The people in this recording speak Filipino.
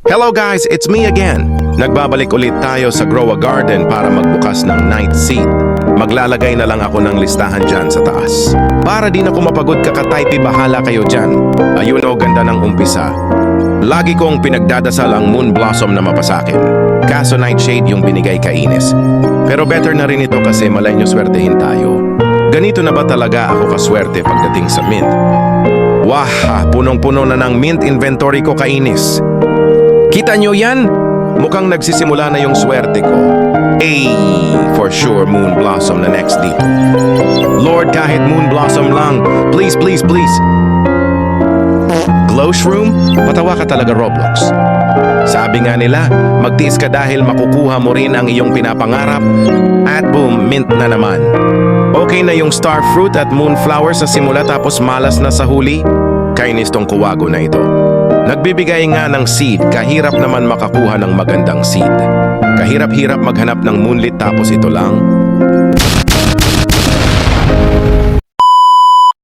Hello guys, it's me again. Nagbabalik ulit tayo sa Grow a Garden para magbukas ng night seed. Maglalagay na lang ako ng listahan dyan sa taas. Para di na ako mapagod kakataypi, bahala kayo dyan. Ayun o, ganda ng umpisa. Lagi kong pinagdadasal ang moon blossom na mapasakin. Kaso nightshade yung binigay kainis. Pero better na rin ito kasi malay nyo swertehin tayo. Ganito na ba talaga ako kaswerte pagdating sa mint? Wah, punong-puno na ng mint inventory ko kainis. Kita nyo yan? Mukhang nagsisimula na yung swerte ko. Ay, for sure, moon blossom na next dito. Lord, kahit moon blossom lang. Please, please, please. Glow shroom? Patawa ka talaga, Roblox. Sabi nga nila, magtiis ka dahil makukuha mo rin ang iyong pinapangarap. At boom, mint na naman. Okay na yung star fruit at moonflower sa simula tapos malas na sa huli? Kainis tong kuwago na ito. Nagbibigay nga ng seed, kahirap naman makakuha ng magandang seed. Kahirap-hirap maghanap ng moonlit tapos ito lang.